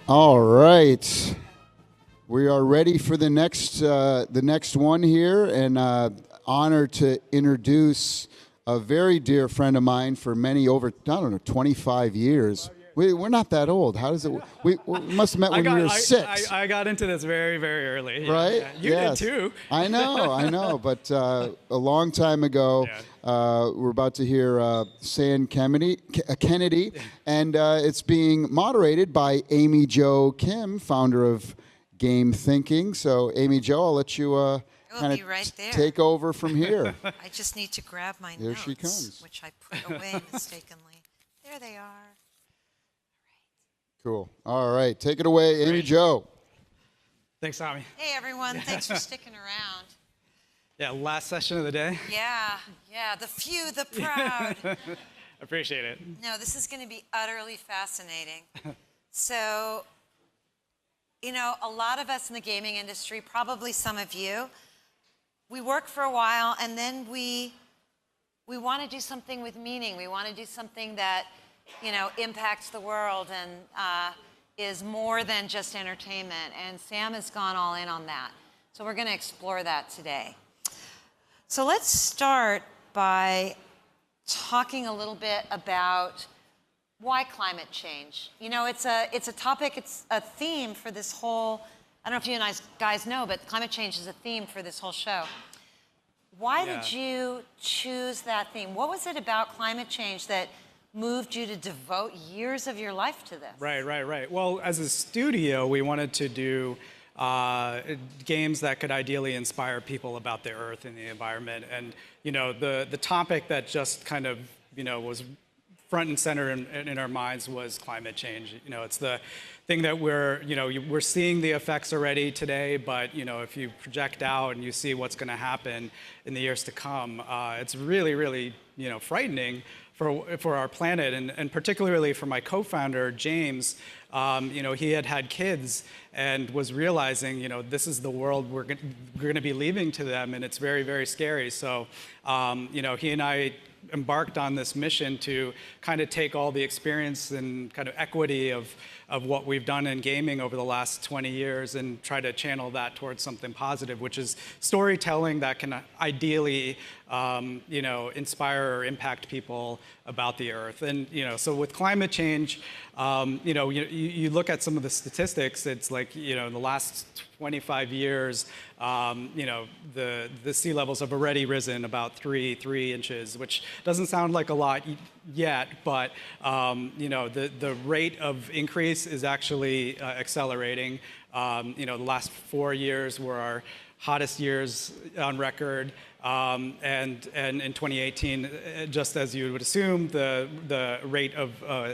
All right, we are ready for the next one here, and honored to introduce a very dear friend of mine for many over 25 years. We're not that old. How does it? We must have met when we were 6. I got into this very, very early. Right? Yeah. You Yes. did too. I know. But a long time ago, we're about to hear San Kennedy, and it's being moderated by Amy Jo Kim, founder of Game Thinking. So, Amy Jo, I'll let you kind of right take over from here. I just need to grab my Here notes, she comes. which I put away mistakenly. There they are. Cool. All right, take it away, Amy Jo. Thanks, Tommy. Hey, everyone. Thanks for sticking around. Yeah, last session of the day. Yeah, the few, the proud. Appreciate it. No, this is going to be utterly fascinating. So, you know, a lot of us in the gaming industry, probably some of you, we work for a while and then we want to do something with meaning. We want to do something that, you know, impacts the world and is more than just entertainment. And Sam has gone all in on that. So we're going to explore that today. So let's start by talking a little bit about why climate change. You know, it's a topic, it's a theme for this whole, I don't know if you guys know, but climate change is a theme for this whole show. Why did you choose that theme? What was it about climate change that moved you to devote years of your life to this? Right. Well, as a studio, we wanted to do games that could ideally inspire people about the earth and the environment. And, you know, the topic that just kind of, you know, was front and center in our minds was climate change. You know, it's the thing that we're seeing the effects already today, but, you know, if you project out and you see what's going to happen in the years to come, it's really, really, you know, frightening for our planet, and particularly for my co-founder, James. You know, he had kids and was realizing, you know, this is the world we're going to be leaving to them, and it's very, very scary. So, you know, he and I embarked on this mission to kind of take all the experience and kind of equity of what we've done in gaming over the last 20 years and try to channel that towards something positive, which is storytelling that can ideally, you know, inspire or impact people about the earth. And, you know, so with climate change, you know, you look at some of the statistics, it's like, you know, in the last 25 years, you know, the sea levels have already risen about 3 inches, which doesn't sound like a lot yet, but, you know, the rate of increase is actually accelerating. You know, the last 4 years were our hottest years on record. And in 2018, just as you would assume, the rate of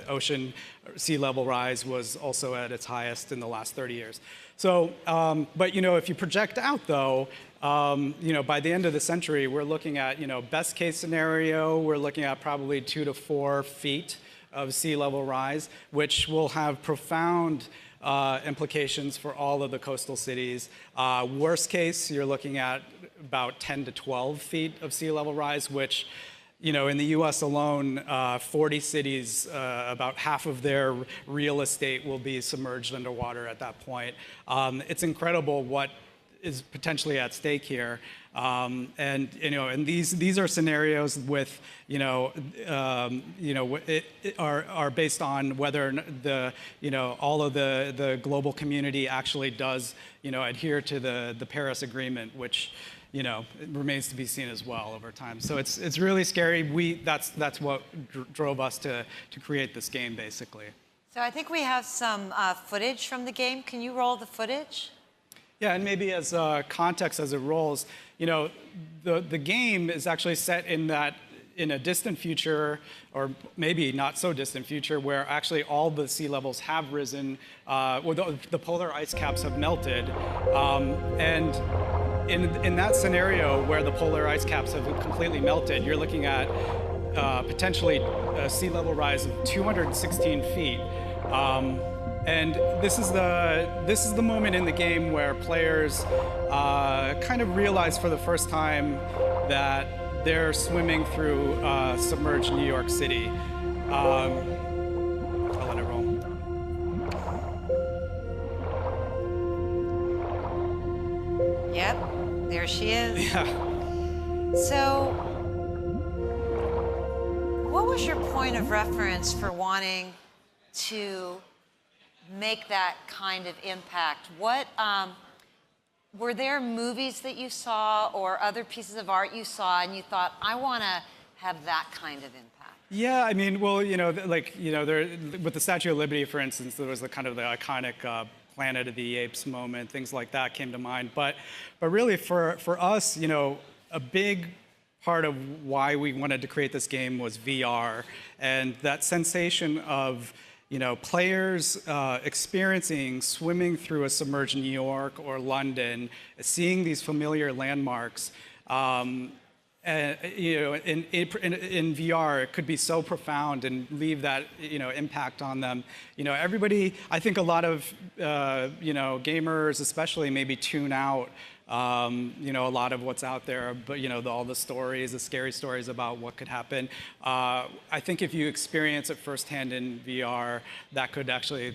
ocean sea level rise was also at its highest in the last 30 years. So, but, you know, if you project out, though, you know, by the end of the century, we're looking at, you know, best case scenario, we're looking at probably 2 to 4 feet of sea level rise, which will have profound implications for all of the coastal cities. Worst case, you're looking at about 10 to 12 feet of sea level rise, which, you know, in the US alone, 40 cities, about half of their real estate will be submerged underwater at that point. It's incredible what is potentially at stake here. And, you know, and these are scenarios with, you know, are based on whether the, you know, all of the global community actually does, you know, adhere to the Paris Agreement, which, you know, it remains to be seen as well over time. So it's really scary. That's what drove us to create this game, basically. So I think we have some footage from the game. Can you roll the footage? Yeah, and maybe as context as it rolls, you know, the game is actually set in a distant future, or maybe not so distant future, where actually all the sea levels have risen, or the polar ice caps have melted, and in that scenario where the polar ice caps have completely melted, you're looking at potentially a sea level rise of 216 feet. And this is the moment in the game where players kind of realize for the first time that they're swimming through submerged New York City. I'll let it roll. There she is. Yeah. So, what was your point of reference for wanting to make that kind of impact? What were there movies that you saw or other pieces of art you saw and you thought, I want to have that kind of impact? Yeah, I mean, well, there, with the Statue of Liberty, for instance, there was the kind of the iconic Planet of the Apes moment, things like that came to mind. But really, for us, a big part of why we wanted to create this game was VR, and that sensation of players experiencing swimming through a submerged New York or London, seeing these familiar landmarks. In VR, it could be so profound and leave that impact on them. Everybody, I think a lot of gamers, especially, maybe tune out a lot of what's out there, but all the stories, the scary stories about what could happen. I think if you experience it firsthand in VR, that could actually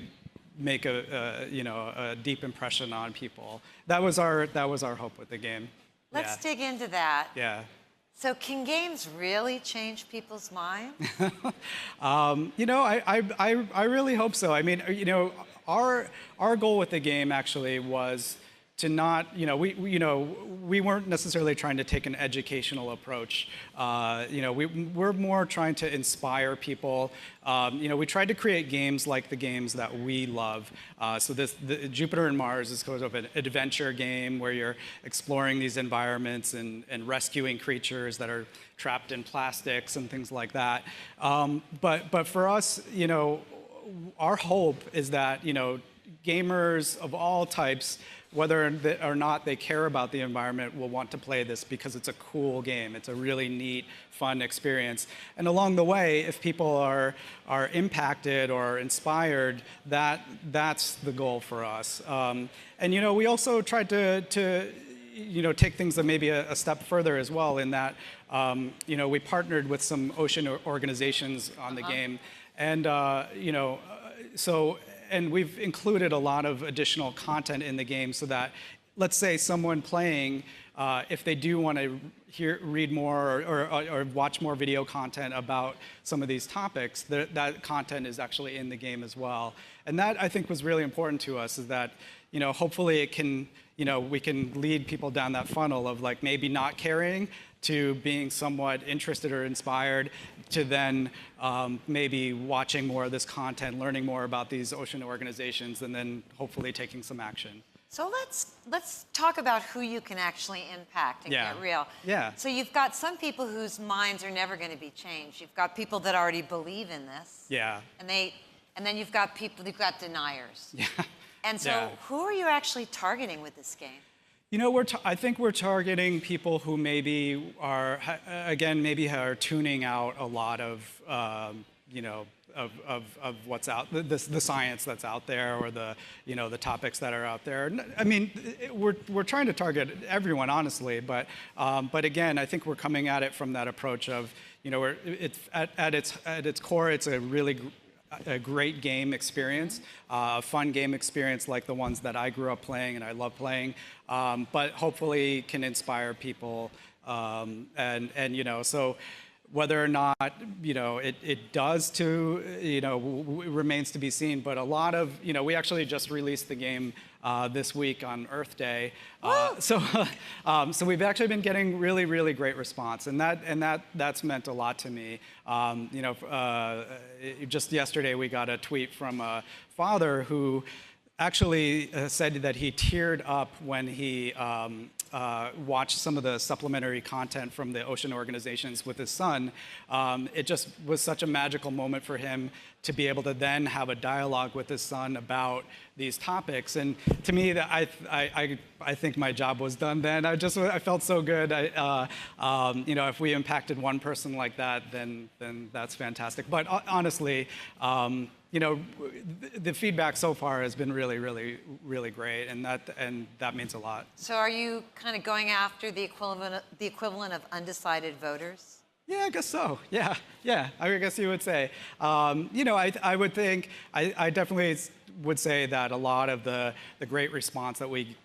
make a deep impression on people. That was our hope with the game. Let's dig into that. Yeah. So can games really change people's minds? I really hope so. I mean, our goal with the game actually was to not, we weren't necessarily trying to take an educational approach. We're more trying to inspire people. We tried to create games like the games that we love. So the Jupiter and Mars is sort of an adventure game where you're exploring these environments and rescuing creatures that are trapped in plastics and things like that. But for us, our hope is that, gamers of all types, whether or not they care about the environment, will want to play this because it's a cool game. It's a really neat, fun experience. And along the way, if people are impacted or inspired, that's the goal for us. And we also tried to take things maybe a step further as well, in that we partnered with some ocean organizations on the game, and and we've included a lot of additional content in the game so that, let's say someone playing, if they do want to read more or watch more video content about some of these topics, that content is actually in the game as well. And that, I think, was really important to us, is that hopefully it can, we can lead people down that funnel of like maybe not caring to being somewhat interested or inspired, to then maybe watching more of this content, learning more about these ocean organizations, and then hopefully taking some action. So let's talk about who you can actually impact and get real. Yeah. So you've got some people whose minds are never going to be changed. You've got people that already believe in this. Yeah. And then you've got people, you've got deniers. Yeah. And so who are you actually targeting with this game? I think we're targeting people who maybe are, again, maybe are tuning out a lot of, of what's out, the science that's out there, or the topics that are out there. I mean, we're trying to target everyone, honestly, but again, I think we're coming at it from that approach of, it's at its core, it's a really a great game experience, a fun game experience like the ones that I grew up playing and I love playing, but hopefully can inspire people, so whether or not it does remains to be seen. But a lot of we actually just released the game this week on Earth Day, so we've actually been getting really, really great response, and that's meant a lot to me. Just yesterday we got a tweet from a father who actually said that he teared up when he watched some of the supplementary content from the ocean organizations with his son. It just was such a magical moment for him to be able to then have a dialogue with his son about these topics. And to me, I think my job was done then. I felt so good. If we impacted one person like that, then that's fantastic. But honestly, the feedback so far has been really, really, really great, and that means a lot. So are you kind of going after the equivalent of undecided voters? Yeah, I guess so. Yeah. I guess you would say. I would think, I definitely would say that a lot of the great response that we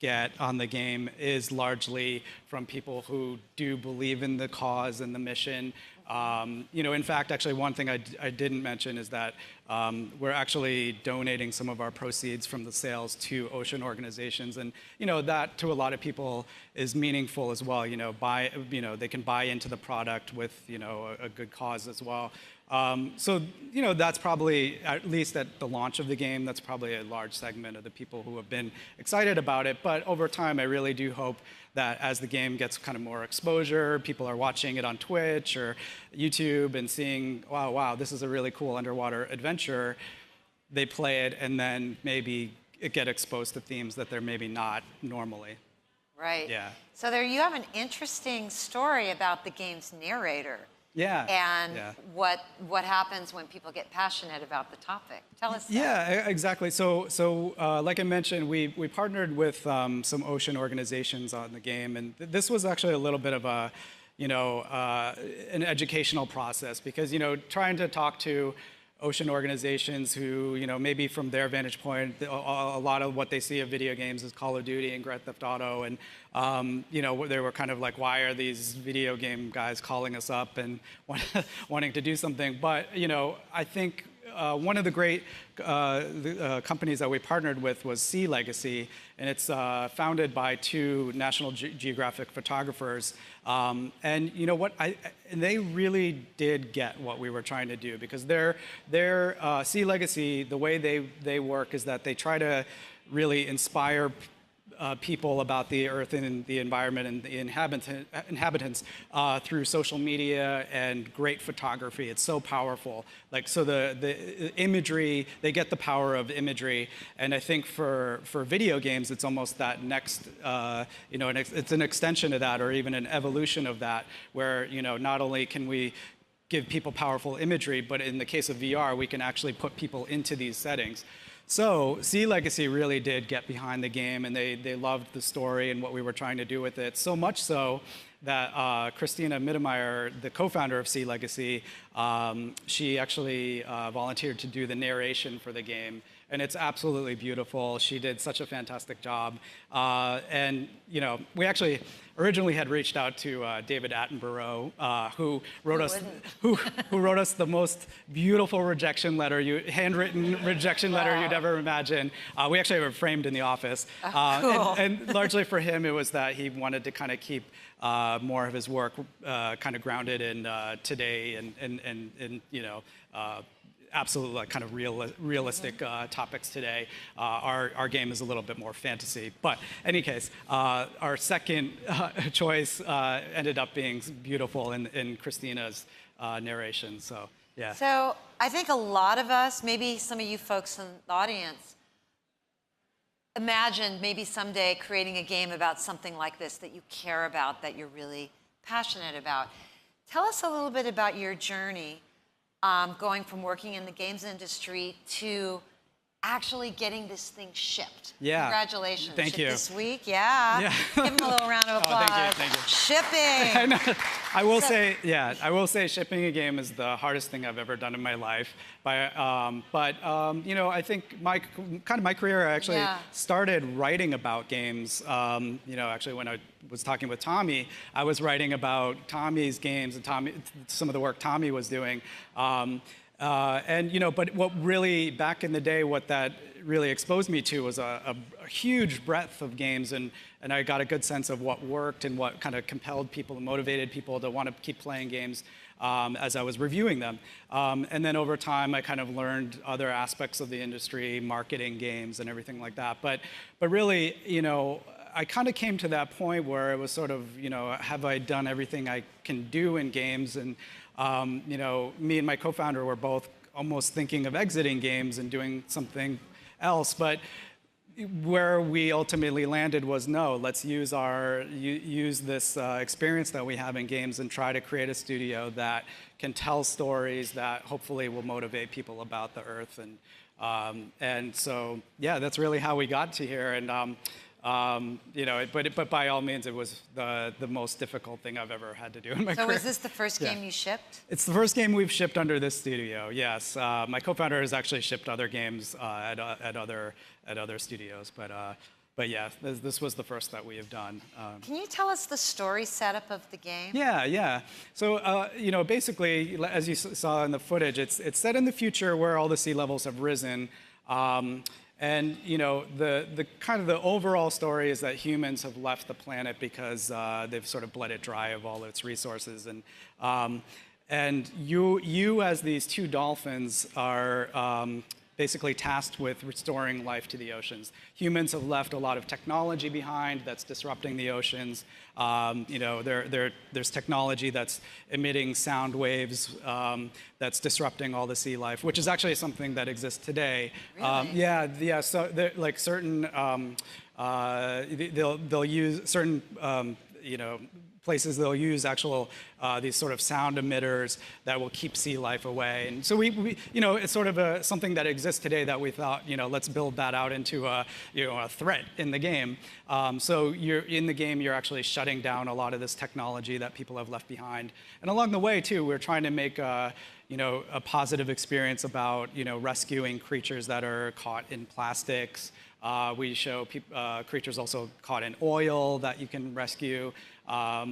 get on the game is largely from people who do believe in the cause and the mission. In fact, actually, one thing I didn't mention is that we're actually donating some of our proceeds from the sales to ocean organizations, and that to a lot of people is meaningful as well. They can buy into the product with a good cause as well. That's probably, at least at the launch of the game, that's probably a large segment of the people who have been excited about it. But over time, I really do hope that as the game gets kind of more exposure, people are watching it on Twitch or YouTube and seeing, wow, this is a really cool underwater adventure. They play it and then maybe get exposed to themes that they're maybe not normally. Right. Yeah. So there you have an interesting story about the game's narrator. Yeah. And yeah. what happens when people get passionate about the topic. Tell us that. Yeah, exactly. So like I mentioned, we partnered with some ocean organizations on the game, and this was actually a little bit of a, an educational process because, trying to talk to ocean organizations who, maybe from their vantage point, a lot of what they see of video games is Call of Duty and Grand Theft Auto, and they were kind of like, why are these video game guys calling us up and wanting to do something? But I think one of the great companies that we partnered with was Sea Legacy, and it's founded by two National Geographic photographers. And you know what? They really did get what we were trying to do because their Sea Legacy, the way they work is that they try to really inspire people about the Earth and the environment and the inhabitants through social media and great photography. It's so powerful. So the imagery, they get the power of imagery, and I think for video games, it's almost that next, it's an extension of that, or even an evolution of that, where not only can we give people powerful imagery, but in the case of VR, we can actually put people into these settings. So Sea Legacy really did get behind the game, and they loved the story and what we were trying to do with it. So much so that Christina Mittermeier, the co-founder of Sea Legacy, she actually volunteered to do the narration for the game. And it's absolutely beautiful. She did such a fantastic job. And we actually originally had reached out to David Attenborough, who wrote us the most beautiful rejection letter, handwritten rejection letter you'd ever imagine. We actually have it framed in the office. Cool. And largely for him, it was that he wanted to kind of keep more of his work kind of grounded in today and absolute kind of realistic topics today. Our game is a little bit more fantasy. But in any case, our second choice ended up being beautiful in Christina's narration. So, yeah. So I think a lot of us, maybe some of you folks in the audience, imagined maybe someday creating a game about something like this that you care about, that you're really passionate about. Tell us a little bit about your journey going from working in the games industry to actually getting this thing shipped. Yeah. Congratulations. Thank you. This week, yeah. Give them a little round of applause. Thank you. Shipping. I will say shipping a game is the hardest thing I've ever done in my life. But I think my career, I actually started writing about games. Actually when I was talking with Tommy, I was writing about Tommy's games and some of the work Tommy was doing. But what really, back in the day, what that really exposed me to was a huge breadth of games, and I got a good sense of what worked and what kind of compelled people and motivated people to want to keep playing games as I was reviewing them. And then over time, I kind of learned other aspects of the industry, marketing games and everything like that. But really, I kind of came to that point where it was sort of, have I done everything I can do in games? And me and my co-founder were both almost thinking of exiting games and doing something else. But where we ultimately landed was, no, let's use this experience that we have in games and try to create a studio that can tell stories that hopefully will motivate people about the Earth. And so, yeah, that's really how we got to here. And but by all means, it was the most difficult thing I've ever had to do in my career. So was this the first game you shipped? It's the first game we've shipped under this studio, yes. My co-founder has actually shipped other games at other studios, but but yeah, this was the first that we have done. Can you tell us the story setup of the game? Yeah, yeah. So, basically, as you saw in the footage, it's set in the future where all the sea levels have risen. And the kind of the overall story is that humans have left the planet because they've sort of bled it dry of all its resources. And you as these two dolphins are basically tasked with restoring life to the oceans. Humans have left a lot of technology behind that's disrupting the oceans. There's technology that's emitting sound waves that's disrupting all the sea life, which is actually something that exists today. Really? Yeah. So like certain, they'll use certain, places they'll use actual these sort of sound emitters that will keep sea life away. And so we it's sort of something that exists today that we thought, let's build that out into a threat in the game. So in the game, you're actually shutting down a lot of this technology that people have left behind. And along the way too, we're trying to make a positive experience about rescuing creatures that are caught in plastics. We show creatures also caught in oil that you can rescue.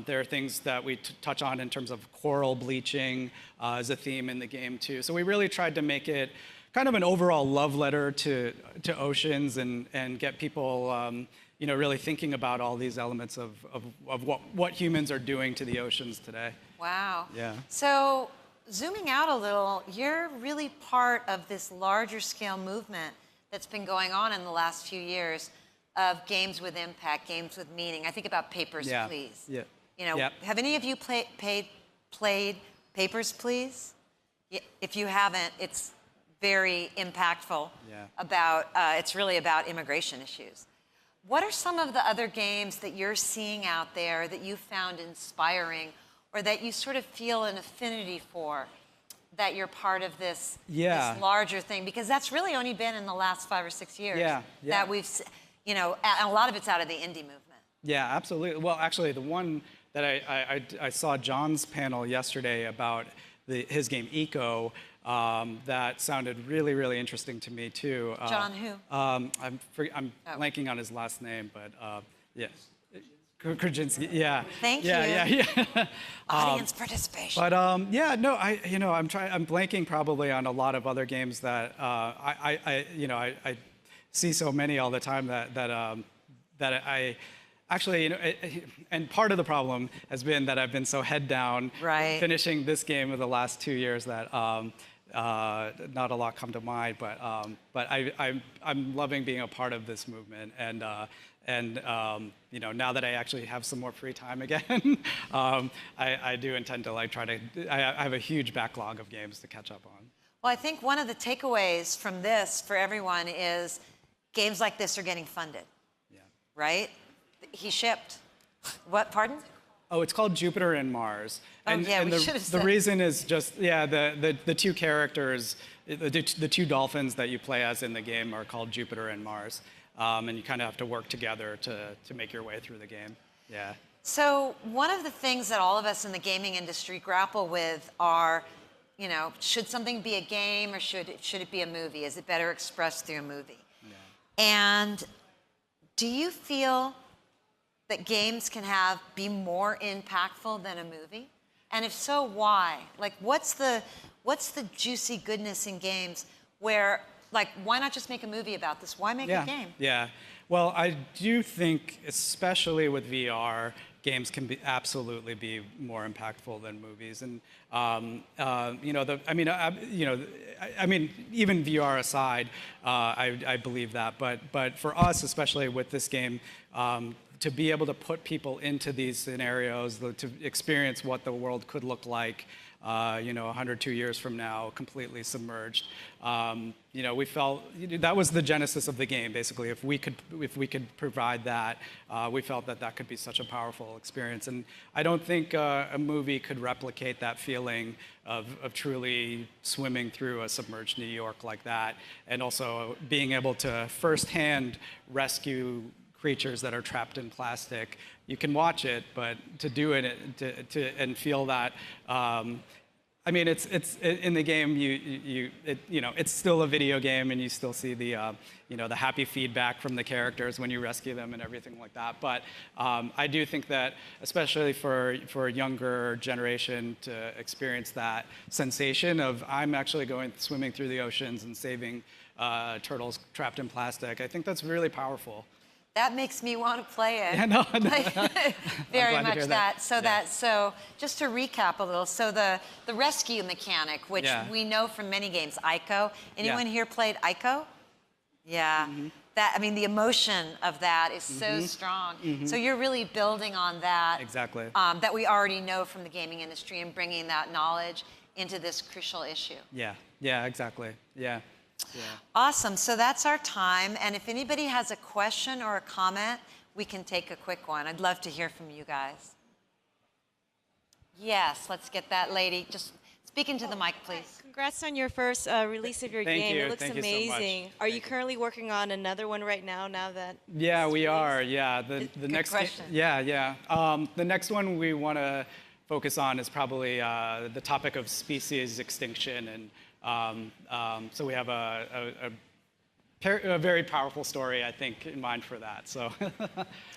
There are things that we touch on in terms of coral bleaching as a theme in the game too. So we really tried to make it kind of an overall love letter to oceans and get people really thinking about all these elements of what humans are doing to the oceans today. Wow. Yeah. So zooming out a little, you're really part of this larger scale movement that's been going on in the last few years of games with impact, games with meaning. I think about Papers, Please. Yeah. Yep. Have any of you played Papers, Please? If you haven't, it's very impactful. Yeah. It's really about immigration issues. What are some of the other games that you're seeing out there that you found inspiring or that you sort of feel an affinity for, that you're part of this larger thing? Because that's really only been in the last 5 or 6 years that we've, and a lot of it's out of the indie movement. Yeah, absolutely. Well, actually, the one that I saw John's panel yesterday about his game Eco, that sounded really, really interesting to me too. John who? I'm blanking on his last name, but yes. Krasinski, yeah. Thank you. Yeah. Audience participation. But I'm blanking probably on a lot of other games that I see so many all the time that I actually, and part of the problem has been that I've been so head down finishing this game of the last 2 years that not a lot come to mind, but I'm loving being a part of this movement, and now that I actually have some more free time again, I do intend to try to. I have a huge backlog of games to catch up on. Well, I think one of the takeaways from this for everyone is games like this are getting funded. Yeah. Right? He shipped. What? Pardon? Oh, it's called Jupiter and Mars. And we should have said. The reason is just, the two characters, the two dolphins that you play as in the game are called Jupiter and Mars. And you kind of have to work together to make your way through the game. Yeah. So one of the things that all of us in the gaming industry grapple with are, should something be a game or should it be a movie? Is it better expressed through a movie? Yeah. And do you feel that games can be more impactful than a movie? And if so, why? Like, what's the juicy goodness in games where, why not just make a movie about this? Why make a game? Yeah. Well, I do think, especially with VR, games can absolutely be more impactful than movies. And even VR aside, I believe that. But for us, especially with this game, to be able to put people into these scenarios, to experience what the world could look like, 102 years from now, completely submerged. We felt that was the genesis of the game. Basically, if we could provide that, we felt that could be such a powerful experience. And I don't think a movie could replicate that feeling of truly swimming through a submerged New York like that, and also being able to firsthand rescue creatures that are trapped in plastic. You can watch it, but to do it and feel that I mean, it's in the game. It's still a video game, and you still see the the happy feedback from the characters when you rescue them and everything like that. But I do think that, especially for a younger generation to experience that sensation of I'm actually going swimming through the oceans and saving turtles trapped in plastic, I think that's really powerful. That makes me want to play it. Yeah, no. Very much that. So just to recap a little, so the rescue mechanic, which we know from many games, Ico. Anyone here played Ico? Yeah. That, I mean, the emotion of that is so strong. So you're really building on that. Exactly. That we already know from the gaming industry and bringing that knowledge into this crucial issue. Yeah. Yeah. Exactly. Yeah. Yeah. Awesome. So that's our time. And if anybody has a question or a comment, we can take a quick one. I'd love to hear from you guys. Yes, let's get that lady. Just speak into the mic, please. Congrats on your first release of your Thank game. you. It looks Thank you so amazing. much. Are you currently working on another one right now? Now that Yeah, we released? are. Yeah, the next question. Yeah. The next one we want to focus on is probably the topic of species extinction, and so we have a very powerful story, I think, in mind for that. So,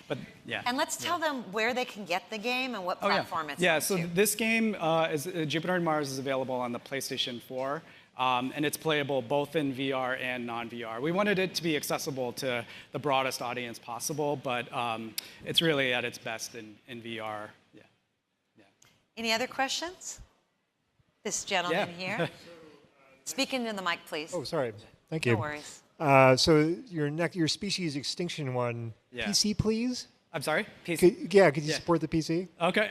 but yeah. And let's tell them where they can get the game and what platform it's Yeah, on so to. this game, is Jupiter and Mars, is available on the PlayStation 4, and it's playable both in VR and non-VR. We wanted it to be accessible to the broadest audience possible, but it's really at its best in VR. Yeah. Any other questions? This gentleman here. Speak into the mic, please. Oh, sorry. Thank you. No worries. So your species extinction one, PC, please? I'm sorry? PC? Could you support the PC? Okay,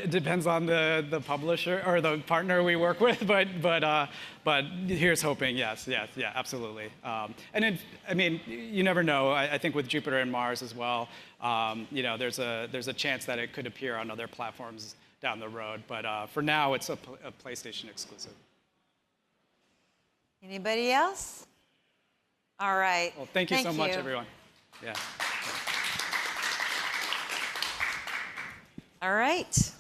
it depends on the publisher or the partner we work with, but here's hoping. Yes, absolutely. And I mean, you never know. I think with Jupiter and Mars as well, there's a chance that it could appear on other platforms down the road. But for now, it's a PlayStation exclusive. Anybody else? All right. Well, thank you so much, everyone. Yeah. All right.